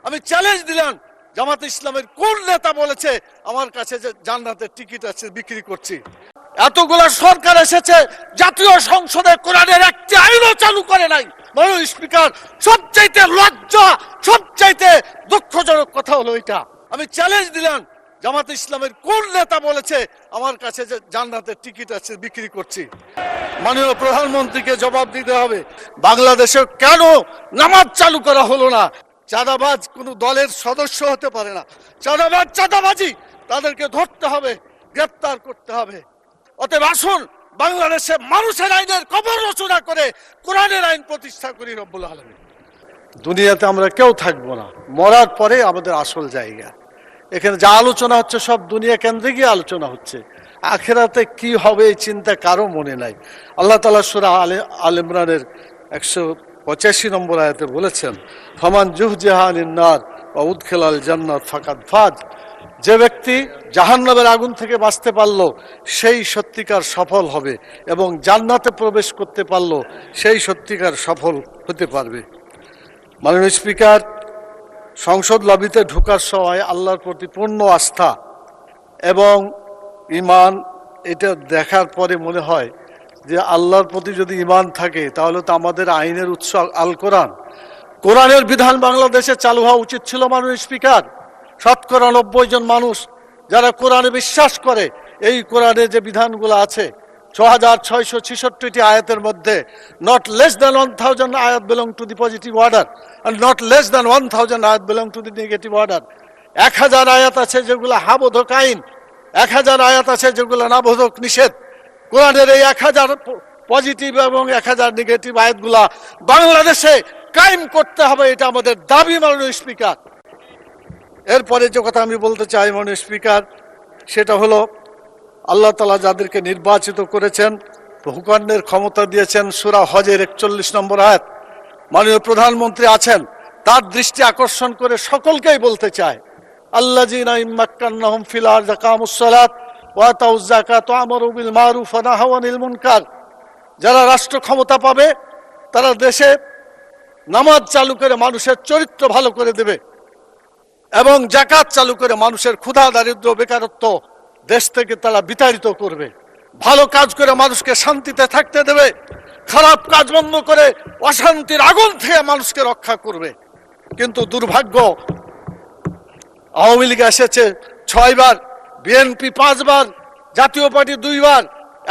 আমি চ্যালেঞ্জ দিলাম, জামাত ইসলামের কোন নেতা বলেছে আমার কাছে যে জান্নাতের টিকিট আছে বিক্রি করছি? এতগুলা সরকার এসেছে, জাতীয় সংসদে কোরআনের একটি আইনও চালু করে নাই। মাননীয় স্পিকার, সবচাইতে লজ্জা, সবচাইতে দুঃখজনক কথা হলো এটা। আমি চ্যালেঞ্জ দিলাম, জামাত ইসলামের কোন নেতা বলেছে আমার কাছে যে জান্নাতের টিকিট আছে বিক্রি করছি? মাননীয় প্রধানমন্ত্রীকে জবাব দিতে হবে, বাংলাদেশে কেন নামাজ চালু করা হলো না? চাঁদাবাজ কোনো দলের সদস্য হতে পারে না। চাঁদাবাজ চাঁদাবাজি, তাদেরকে ধরতে হবে, গ্রেপ্তার করতে হবে। অতএব আসুন বাংলাদেশে মানুষের আইনের কবর রচনা করে কোরআনের আইন প্রতিষ্ঠা করি রব্বুল আলামিন। দুনিয়াতে আমরা কেউ থাকবো না, মরার পরে আমাদের আসল জায়গা। এখানে যা আলোচনা হচ্ছে সব দুনিয়া কেন্দ্রে গিয়ে আলোচনা হচ্ছে, আখেরাতে কি হবে এই চিন্তা কারো মনে নাই। আল্লাহ তাআলা সূরা আল ইমরানের 185 নম্বর আয়াতে বলেছেন, ফামান জুহজিহা আনিন নার ওয়া উদখিলাল জান্নাত ফাকাদ ফাজ। যে ব্যক্তি জাহান্নামের আগুন থেকে বাঁচতে পারলো সেই সত্যিকার সফল হবে, এবং জান্নাতে প্রবেশ করতে পারলো সেই সত্যিকার সফল হতে পারবে। মাননীয় স্পিকার, সংসদ লবিতে ঢোকার সময় আল্লাহর প্রতি পূর্ণ আস্থা এবং ঈমান, এটা দেখার পরে মনে হয় যে আল্লাহর প্রতি যদি ঈমান থাকে তাহলে তো আমাদের আইনের উৎস আল কোরআন। কোরআনের বিধান বাংলাদেশে চালু হওয়া উচিত ছিল। মাননীয় স্পিকার, 90% জন মানুষ যারা কোরআনে বিশ্বাস করে, এই কোরআনে যে বিধানগুলো আছে 6666টি আয়াতের মধ্যে not less than 1000 আয়াত belong to the positive order and not less than 1000 আয়াত belong to the negative order। 1000 আয়াত আছে যেগুলো হাবোধক আইন, 1000 আয়াত আছে যেগুলো নাবোধক নিষেধ। কোরআনের এই 1000 পজিটিভ এবং 1000 নেগেটিভ আয়াতগুলা বাংলাদেশে কায়েম করতে হবে, এটা আমাদের দাবি। মাননীয় স্পিকার, এরপরে যে কথা আমি বলতে চাই মাননীয় স্পিকার, সেটা হলো আল্লাহ তাআলা যাদেরকে নির্বাচিত করেছেন, হুকুমের ক্ষমতা দিয়েছেন, সূরা হজের 41 নম্বর আয়াত। মাননীয় প্রধানমন্ত্রী আছেন, তার দৃষ্টি আকর্ষণ করে সকলকেই বলতে চায়, আল্লাযীনা ইম্মাক্কান্নাহুম ফিল আরদি আকামুস সালাত ওয়া আতাউয যাকাত ওয়া আমারু বিল মারুফ ওয়া নাহাউ আনিল মুনকার। যারা রাষ্ট্র ক্ষমতা পাবে তারা দেশে নামাজ চালু করে মানুষের চরিত্র ভালো করে দেবে, এবং যাকাত চালু করে মানুষের ক্ষুধা দারিদ্র বেকারত্ব দেশ থেকে তারা বিতাড়িত করবে। ভালো কাজ করে মানুষকে শান্তিতে থাকতে দেবে, খারাপ কাজ বন্ধ করে অশান্তির আগুন থেকে মানুষকে রক্ষা করবে। কিন্তু দুর্ভাগ্য, আওয়ামী লীগ এসেছে 6 বার, বিএনপি 5 বার, জাতীয় পার্টি 2 বার।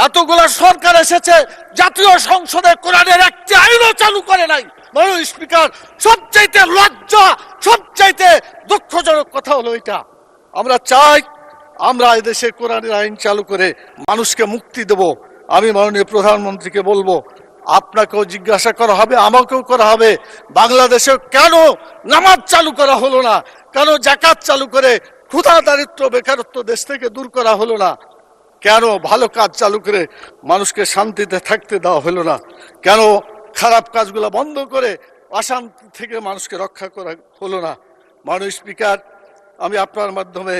এতগুলা সরকার এসেছে, জাতীয় সংসদে কোরআনের একটি আইনও চালু করে নাই। মাননীয় স্পিকার, সবচাইতে লজ্জা, সবচাইতে দুঃখজনক কথা হলো এটা। আমরা চাই আমরা এই দেশে কোরআনের আইন চালু করে মানুষকে মুক্তি দেব। আমি মাননীয় প্রধানমন্ত্রীকে বলবো, আপনাকেও জিজ্ঞাসা করা হবে, আমাকেও করা হবে, বাংলাদেশে কেন নামাজ চালু করা হলো না? কেন যাকাত চালু করে ক্ষুধা দারিদ্র বেকারত্ব দেশ থেকে দূর করা হলো না? কেন ভালো কাজ চালু করে মানুষকে শান্তিতে থাকতে দেওয়া হলো না? কেন খারাপ কাজগুলো বন্ধ করে অশান্তি থেকে মানুষকে রক্ষা করা হলো না? মাননীয় স্পিকার, আমি আপনার মাধ্যমে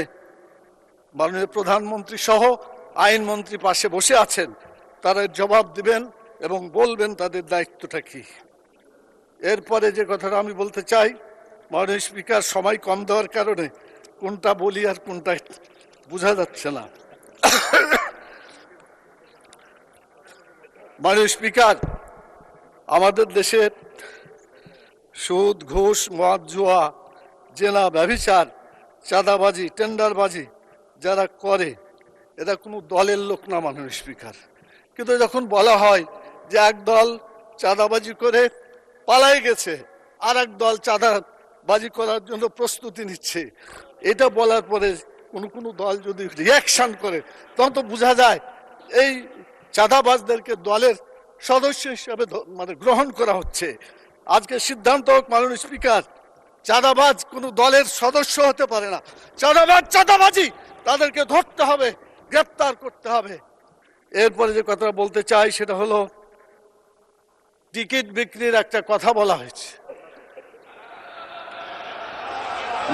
মাননীয় প্রধানমন্ত্রী সহ আইনমন্ত্রী পাশে বসে আছেন, তারা জবাব দিবেন এবং বলবেন তাদের দায়িত্বটা কি। এরপরে যে কথাটা আমি বলতে চাই, মাননীয় স্পিকার, সময় কম দেওয়ার কারণে কোনটা বলি আর কোনটা বোঝা যাচ্ছে না। মাননীয় স্পিকার, আমাদের দেশে সুদ, ঘুষ, মদ, জুয়া, জেনা, ব্যভিচার, চাঁদাবাজি, টেন্ডারবাজি যারা করে এরা কোনো দলের লোক না মাননীয় স্পিকার। কিন্তু যখন বলা হয় যে এক দল চাঁদাবাজি করে পালাই গেছে, আর এক দল চাঁদাবাজি করার জন্য প্রস্তুতি নিচ্ছে, এটা বলার পরে কোনো দল যদি রিয়াকশন করে তখন তো বোঝা যায় এই চাঁদাবাজদেরকে দলের সদস্য হিসাবে মানে গ্রহণ করা হচ্ছে। আজকে সিদ্ধান্ত হোক মাননীয় স্পিকার, চাঁদাবাজ কোনো দলের সদস্য হতে পারে না। চাঁদাবাজ চাঁদাবাজি, তাদেরকে ধরতে হবে, গ্রেপ্তার করতে হবে। এরপরে যে কথা বলতে চাই সেটা হলো টিকিট বিক্রির একটা কথা বলা হয়েছে।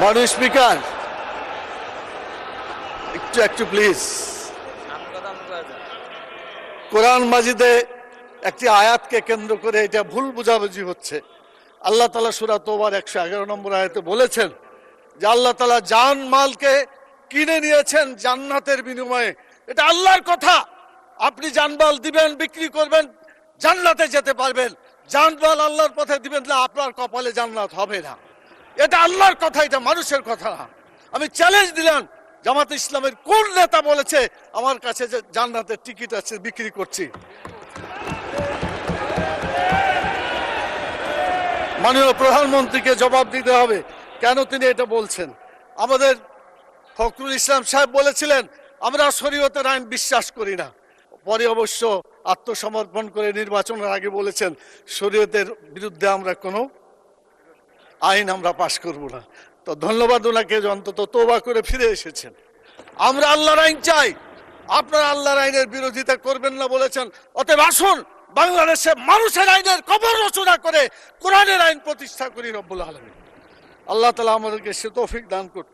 মাননীয় স্পিকার, একটু প্লিজ, কোরআন মাজিদে একটি আয়াতকে কেন্দ্র করে এটা ভুল বুঝাবুঝি হচ্ছে। আল্লাহ তাআলা সূরা তওবার 111 নম্বর আয়াতে বলেছেন যে আল্লাহ তাআলা জান মালকে কিনে নিয়েছেন জান্নাতের বিনিময়ে। এটা আল্লাহর কথা। আপনি জানমাল দিবেন, বিক্রি করবেন, জান্নাতে যেতে পারবেন। জানমাল আল্লাহর পথে দিবেন না, আপনার কপালে জান্নাত হবে না। এটা আল্লাহর কথা, এটা মানুষের কথা না। আমি চ্যালেঞ্জ দিলাম, জামাত ইসলামের কোন নেতা বলেছে আমার কাছে যে জান্নাতের টিকিট আছে বিক্রি করছি? মাননীয় প্রধানমন্ত্রীকে জবাব দিতে হবে কেন তিনি এটা বলছেন। আমাদের ফখরুল ইসলাম সাহেব বলেছিলেন আমরা শরীয়তের আইন বিশ্বাস করি না, পরে অবশ্য আত্মসমর্পণ করে নির্বাচনের আগে বলেছেন শরীয়তের বিরুদ্ধে আমরা কোনো আইন আমরা পাশ করব না। তো ধন্যবাদ ওনাকে, অন্তত তওবা করে ফিরে এসেছেন। আমরা আল্লাহর আইন চাই, আপনারা আল্লাহর আইনের বিরোধিতা করবেন না বলেছেন। অতএব আসুন বাংলাদেশে মানুষের আইনের কবর রচনা করে কোরআনের আইন প্রতিষ্ঠা করি। রব্বুল আলামিন আল্লাহ তাআলা আমাদেরকে সে তৌফিক দান করুন।